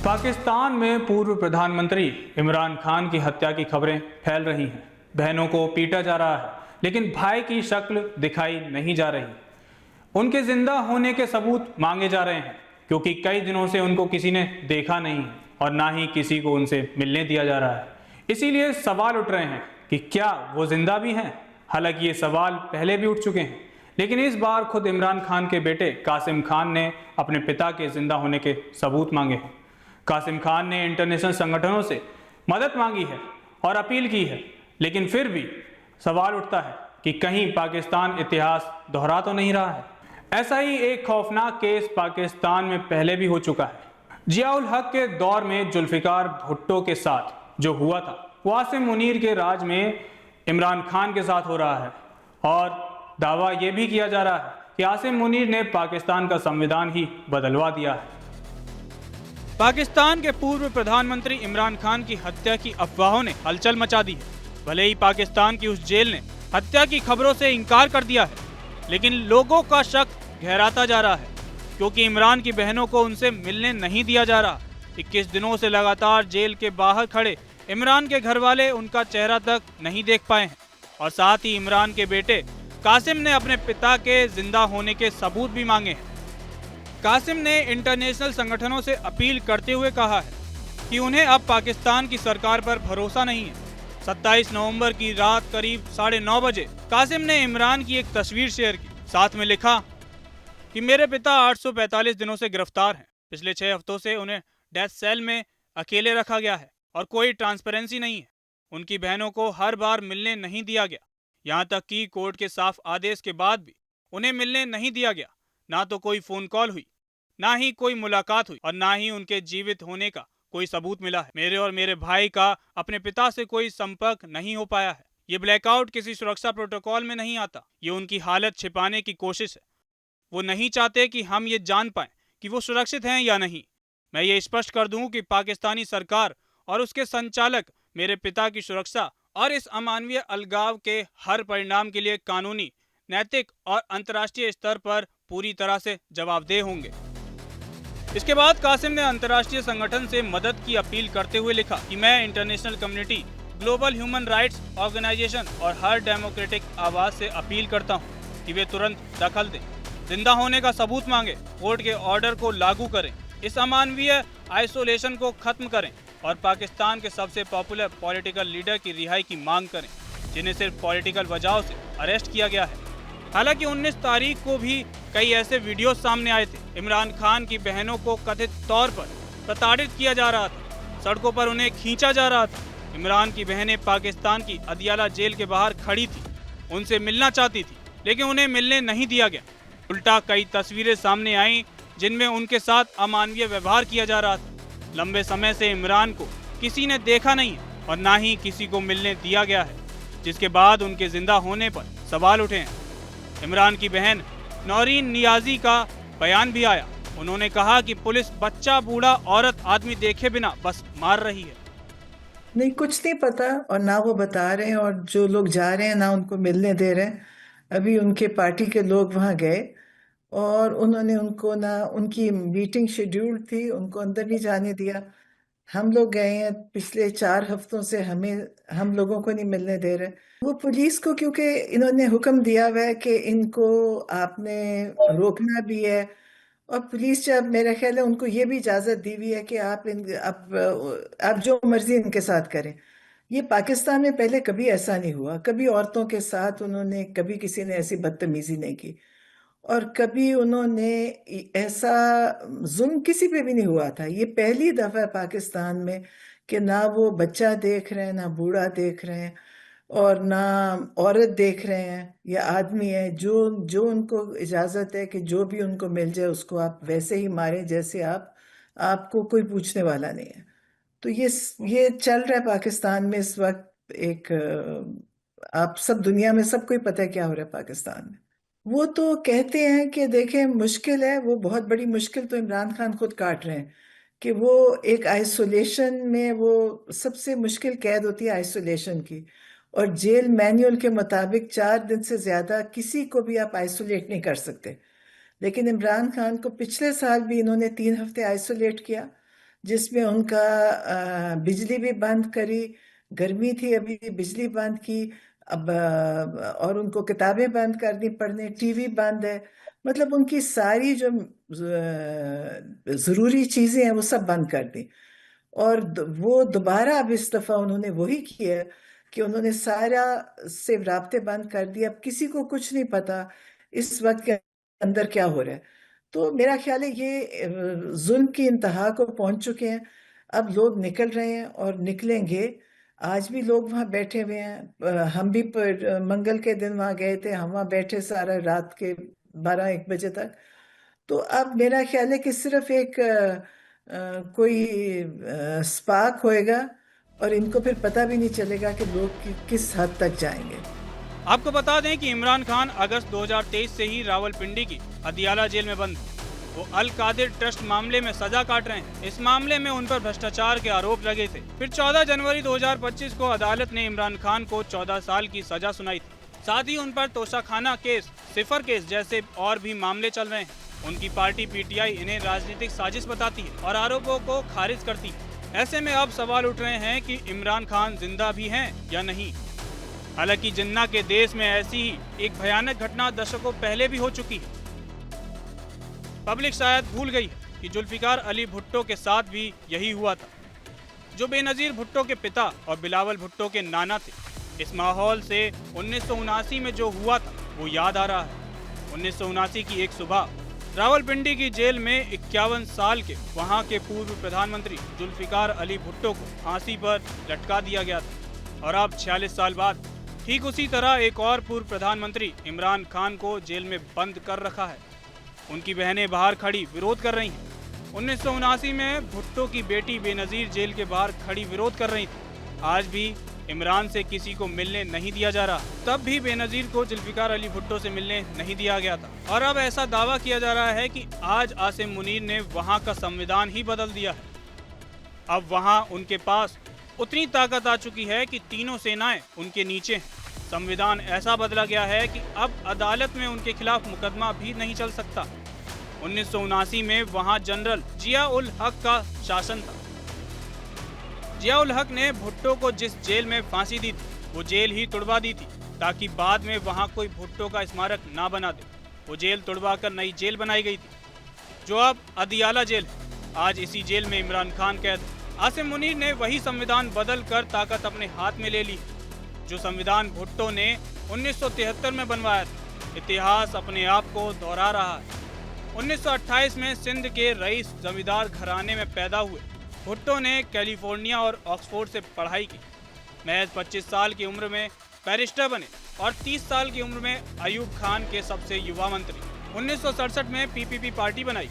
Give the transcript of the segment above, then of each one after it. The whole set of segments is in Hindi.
पाकिस्तान में पूर्व प्रधानमंत्री इमरान खान की हत्या की खबरें फैल रही हैं। बहनों को पीटा जा रहा है, लेकिन भाई की शक्ल दिखाई नहीं जा रही। उनके जिंदा होने के सबूत मांगे जा रहे हैं, क्योंकि कई दिनों से उनको किसी ने देखा नहीं है और ना ही किसी को उनसे मिलने दिया जा रहा है। इसीलिए सवाल उठ रहे हैं कि क्या वो जिंदा भी हैं। हालांकि ये सवाल पहले भी उठ चुके हैं, लेकिन इस बार खुद इमरान खान के बेटे कासिम खान ने अपने पिता के जिंदा होने के सबूत मांगे हैं। कासिम खान ने इंटरनेशनल संगठनों से मदद मांगी है और अपील की है, लेकिन फिर भी सवाल उठता है कि कहीं पाकिस्तान इतिहास दोहरा तो नहीं रहा है। ऐसा ही एक खौफनाक केस पाकिस्तान में पहले भी हो चुका है। जियाउल हक के दौर में जुल्फिकार भुट्टो के साथ जो हुआ था, वो आसिम मुनीर के राज में इमरान खान के साथ हो रहा है। और दावा यह भी किया जा रहा है कि आसिम मुनीर ने पाकिस्तान का संविधान ही बदलवा दिया है। पाकिस्तान के पूर्व प्रधानमंत्री इमरान खान की हत्या की अफवाहों ने हलचल मचा दी है। भले ही पाकिस्तान की उस जेल ने हत्या की खबरों से इनकार कर दिया है, लेकिन लोगों का शक गहराता जा रहा है, क्योंकि इमरान की बहनों को उनसे मिलने नहीं दिया जा रहा। 21 दिनों से लगातार जेल के बाहर खड़े इमरान के घर वाले उनका चेहरा तक नहीं देख पाए हैं। और साथ ही इमरान के बेटे कासिम ने अपने पिता के जिंदा होने के सबूत भी मांगे हैं। कासिम ने इंटरनेशनल संगठनों से अपील करते हुए कहा है कि उन्हें अब पाकिस्तान की सरकार पर भरोसा नहीं है। 27 नवंबर की रात करीब 9:30 बजे कासिम ने इमरान की एक तस्वीर शेयर की। साथ में लिखा कि मेरे पिता 845 दिनों से गिरफ्तार हैं। पिछले 6 हफ्तों से उन्हें डेथ सेल में अकेले रखा गया है और कोई ट्रांसपेरेंसी नहीं है। उनकी बहनों को हर बार मिलने नहीं दिया गया, यहाँ तक कि कोर्ट के साफ आदेश के बाद भी उन्हें मिलने नहीं दिया गया। ना तो कोई फोन कॉल हुई, ना ही कोई मुलाकात हुई और ना ही उनके जीवित होने का कोई सबूत मिला है। मेरे और मेरे भाई का अपने पिता से कोई संपर्क नहीं हो पाया है। ये ब्लैकआउट किसी सुरक्षा प्रोटोकॉल में नहीं आता। ये उनकी हालत छिपाने की कोशिश है। वो नहीं चाहते कि हम ये जान पाएं कि वो सुरक्षित हैं या नहीं। मैं ये स्पष्ट कर दूं कि पाकिस्तानी सरकार और उसके संचालक मेरे पिता की सुरक्षा और इस अमानवीय अलगाव के हर परिणाम के लिए कानूनी, नैतिक और अंतर्राष्ट्रीय स्तर पर पूरी तरह से जवाबदेह होंगे। इसके बाद कासिम ने अंतर्राष्ट्रीय संगठन से मदद की अपील करते हुए लिखा कि मैं international community, global human rights organisation और हर डेमोक्रेटिक आवाज से अपील करता हूं कि वे तुरंत दखल दें, जिंदा होने का सबूत मांगे, कोर्ट के ऑर्डर को लागू करें, इस अमानवीय आइसोलेशन को खत्म करें और पाकिस्तान के सबसे पॉपुलर पॉलिटिकल लीडर की रिहाई की मांग करें, जिन्हें सिर्फ पॉलिटिकल वजहों से अरेस्ट किया गया है। हालांकि 19 तारीख को भी कई ऐसे वीडियो सामने आए थे। इमरान खान की बहनों को कथित तौर पर प्रताड़ित किया जा रहा था, सड़कों पर उन्हें खींचा जा रहा था। इमरान की बहनें पाकिस्तान की अदियाला जेल के बाहर खड़ी थी, उनसे मिलना चाहती थी, लेकिन उन्हें मिलने नहीं दिया गया। उल्टा कई तस्वीरें सामने आईं जिनमें उनके साथ अमानवीय व्यवहार किया जा रहा था। लंबे समय से इमरान को किसी ने देखा नहीं है और ना ही किसी को मिलने दिया गया है, जिसके बाद उनके जिंदा होने पर सवाल उठे हैं। इमरान की बहन नौरीन नियाजी का बयान भी आया। उन्होंने कहा कि पुलिस बच्चा, बूढ़ा, औरत, आदमी देखे बिना बस मार रही है। नहीं, कुछ नहीं पता और ना वो बता रहे हैं, और जो लोग जा रहे हैं ना उनको मिलने दे रहे हैं। अभी उनके पार्टी के लोग वहाँ गए और उन्होंने उनको ना, उनकी मीटिंग शेड्यूल्ड थी, उनको अंदर नहीं जाने दिया। हम लोग गए हैं, पिछले 4 हफ्तों से हम लोगों को नहीं मिलने दे रहे। वो पुलिस को, क्योंकि इन्होंने हुक्म दिया हुआ है कि इनको आपने रोकना भी है, और पुलिस जब, मेरा ख्याल है उनको ये भी इजाज़त दी हुई है कि आप जो मर्जी इनके साथ करें। ये पाकिस्तान में पहले कभी ऐसा नहीं हुआ, कभी औरतों के साथ उन्होंने, कभी किसी ने ऐसी बदतमीजी नहीं की, और कभी उन्होंने ऐसा जुल्म किसी पे भी नहीं हुआ था। ये पहली दफा है पाकिस्तान में कि ना वो बच्चा देख रहे हैं, ना बूढ़ा देख रहे हैं, और ना औरत देख रहे हैं या आदमी है। जो जो उनको इजाज़त है कि जो भी उनको मिल जाए उसको आप वैसे ही मारें जैसे आपको कोई पूछने वाला नहीं है। तो ये चल रहा है पाकिस्तान में इस वक्त। आप सब दुनिया में सबको ही पता है क्या हो रहा है पाकिस्तान में। वो तो कहते हैं कि देखें, मुश्किल है, वो बहुत बड़ी मुश्किल तो इमरान खान खुद काट रहे हैं कि वो एक आइसोलेशन में, वो सबसे मुश्किल कैद होती है आइसोलेशन की, और जेल मैनुअल के मुताबिक 4 दिन से ज्यादा किसी को भी आप आइसोलेट नहीं कर सकते। लेकिन इमरान खान को पिछले साल भी इन्होंने 3 हफ्ते आइसोलेट किया, जिसमें उनका बिजली भी बंद करी, गर्मी थी अभी बिजली बंद की, अब और उनको किताबें बंद कर दी पढ़ने, टीवी बंद है, मतलब उनकी सारी जो ज़रूरी चीज़ें हैं वो सब बंद कर दी। और वो दोबारा अब इस दफ़ा उन्होंने वही किया कि उन्होंने सारा से राब्ते बंद कर दिए। अब किसी को कुछ नहीं पता इस वक्त के अंदर क्या हो रहा है। तो मेरा ख्याल है ये जुल्म की इंतहा को पहुंच चुके हैं। अब लोग निकल रहे हैं और निकलेंगे। आज भी लोग वहां बैठे हुए हैं। हम भी मंगल के दिन वहां गए थे, हम वहां बैठे सारा रात के 12-1 बजे तक। तो अब मेरा ख्याल है कि सिर्फ एक कोई स्पार्क होएगा और इनको फिर पता भी नहीं चलेगा कि लोग किस हद तक जाएंगे। आपको बता दें कि इमरान खान अगस्त 2023 से ही रावलपिंडी की अदियाला जेल में बंद हैं। वो अल कादिर ट्रस्ट मामले में सजा काट रहे हैं। इस मामले में उन पर भ्रष्टाचार के आरोप लगे थे। फिर 14 जनवरी 2025 को अदालत ने इमरान खान को 14 साल की सजा सुनाई थी। साथ ही उन पर तोशाखाना केस, सिफर केस जैसे और भी मामले चल रहे हैं। उनकी पार्टी पीटीआई इन्हें राजनीतिक साजिश बताती है और आरोपों को खारिज करती है। ऐसे में अब सवाल उठ रहे हैं कि इमरान खान जिंदा भी हैं या नहीं। हालांकि जिन्ना के देश में ऐसी ही एक भयानक घटना दशकों पहले भी हो चुकी है। पब्लिक शायद भूल गई है कि जुल्फिकार अली भुट्टो के साथ भी यही हुआ था, जो बेनजीर भुट्टो के पिता और बिलावल भुट्टो के नाना थे। इस माहौल से 1979 में जो हुआ था वो याद आ रहा है। 1979 की एक सुबह रावलपिंडी की जेल में 51 साल के वहां के पूर्व प्रधानमंत्री जुल्फिकार अली भुट्टो को फांसी पर लटका दिया गया था। और अब 46 साल बाद ठीक उसी तरह एक और पूर्व प्रधानमंत्री इमरान खान को जेल में बंद कर रखा है। उनकी बहनें बाहर खड़ी विरोध कर रही हैं। 1979 में भुट्टो की बेटी बेनजीर जेल के बाहर खड़ी विरोध कर रही थी। आज भी इमरान से किसी को मिलने नहीं दिया जा रहा। तब भी बेनजीर को जुल्फिकार अली भुट्टो से मिलने नहीं दिया गया था। और अब ऐसा दावा किया जा रहा है कि आज आसिम मुनीर ने वहां का संविधान ही बदल दिया है। अब वहां उनके पास उतनी ताकत आ चुकी है कि तीनों सेनाएं उनके नीचे हैं। संविधान ऐसा बदला गया है कि अब अदालत में उनके खिलाफ मुकदमा भी नहीं चल सकता। 1979 में वहां जनरल जिया उल हक का शासन था। जिया उल हक ने भुट्टो को जिस जेल में फांसी दी थी वो जेल ही तुड़वा दी थी, ताकि बाद में वहां कोई भुट्टो का स्मारक ना बना दे। वो जेल तुड़वाकर नई जेल बनाई गई थी, जो अब अदियाला जेल है। आज इसी जेल में इमरान खान कैद है। आसिम मुनीर ने वही संविधान बदल कर ताकत अपने हाथ में ले ली, जो संविधान भुट्टो ने 1973 में बनवाया था। इतिहास अपने आप को दोहरा रहा है। 1928 में सिंध के रईस जमींदार घराने में पैदा हुए भुट्टो ने कैलिफोर्निया और ऑक्सफोर्ड से पढ़ाई की। महज 25 साल की उम्र में बैरिस्टर बने और 30 साल की उम्र में अयूब खान के सबसे युवा मंत्री। 1967 में पीपीपी पार्टी बनाई,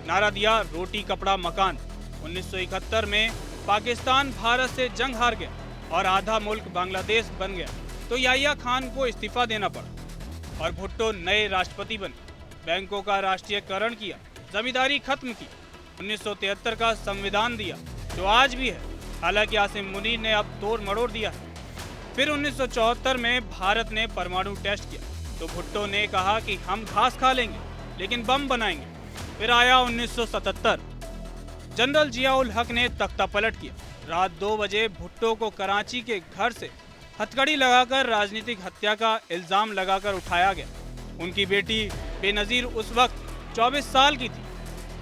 नारा दिया रोटी कपड़ा मकान। 1971 में पाकिस्तान भारत से जंग हार गया और आधा मुल्क बांग्लादेश बन गया, तो याहिया खान को इस्तीफा देना पड़ा और भुट्टो नए राष्ट्रपति बने। बैंकों का राष्ट्रीयकरण किया, जमींदारी खत्म की, 1973 का संविधान दिया जो आज भी है। हालांकि आसिम मुनीर ने अब तोड़ मरोड़ दिया है। फिर 1974 में भारत ने परमाणु टेस्ट किया तो भुट्टो ने कहा कि हम घास खा लेंगे लेकिन बम बनाएंगे। फिर आया 1977, जनरल जिया उल हक ने तख्ता पलट किया। रात 2 बजे भुट्टो को कराची के घर से हथकड़ी लगाकर राजनीतिक हत्या का इल्जाम लगाकर उठाया गया। उनकी बेटी बेनजीर उस वक्त 24 साल की थी।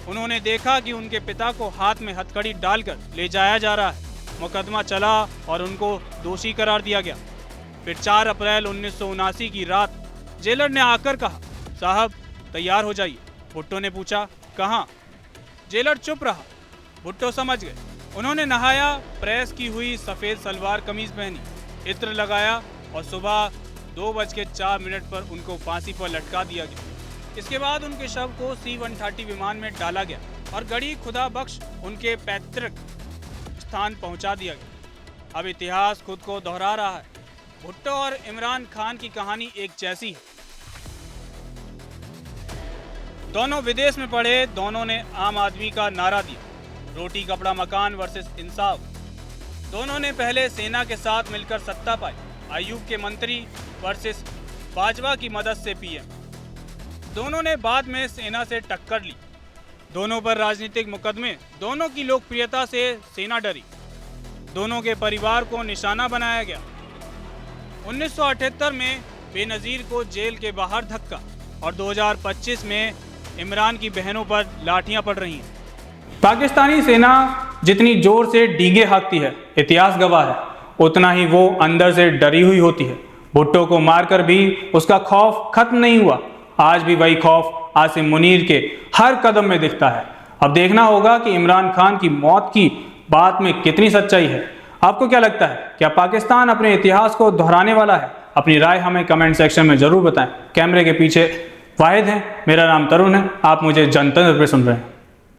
उन्होंने देखा कि उनके पिता को हाथ में हथकड़ी डालकर ले जाया जा रहा है। मुकदमा चला और उनको दोषी करार दिया गया। फिर 4 अप्रैल 1979 की रात जेलर ने आकर कहा, साहब तैयार हो जाइए। भुट्टो ने पूछा, कहाँ? जेलर चुप रहा। भुट्टो समझ गए। उन्होंने नहाया, प्रेस की हुई सफ़ेद सलवार कमीज पहनी, इत्र लगाया और सुबह 2:04 पर उनको फांसी पर लटका दिया गया। इसके बाद उनके शव को C-130 विमान में डाला गया और गढ़ी खुदा बख्श उनके पैतृक स्थान पहुंचा दिया गया। अब इतिहास खुद को दोहरा रहा है। भुट्टो और इमरान खान की कहानी एक जैसी है। दोनों विदेश में पढ़े, दोनों ने आम आदमी का नारा दिया, रोटी कपड़ा मकान वर्सेस इंसाफ। दोनों ने पहले सेना के साथ मिलकर सत्ता पाई, अयूब के मंत्री वर्सेस बाजवा की मदद से पीएम। दोनों ने बाद में सेना से टक्कर ली, दोनों पर राजनीतिक मुकदमे, दोनों की लोकप्रियता से सेना डरी, दोनों के परिवार को निशाना बनाया गया। 1978 में बेनज़ीर को जेल के बाहर धक्का और 2025 में इमरान की बहनों पर लाठियां पड़ रही हैं। पाकिस्तानी सेना जितनी जोर से डींगे हाँकती है, इतिहास गवाह है, उतना ही वो अंदर से डरी हुई होती है। भुट्टो को मारकर भी उसका खौफ खत्म नहीं हुआ। आज भी वही खौफ आसिम मुनीर के हर कदम में दिखता है। अब देखना होगा कि इमरान खान की मौत की बात में कितनी सच्चाई है। आपको क्या लगता है, क्या पाकिस्तान अपने इतिहास को दोहराने वाला है? अपनी राय हमें कमेंट सेक्शन में जरूर बताएं। कैमरे के पीछे वाहिद हैं, मेरा नाम तरुण है, आप मुझे जनतंत्र पे सुन रहे हैं।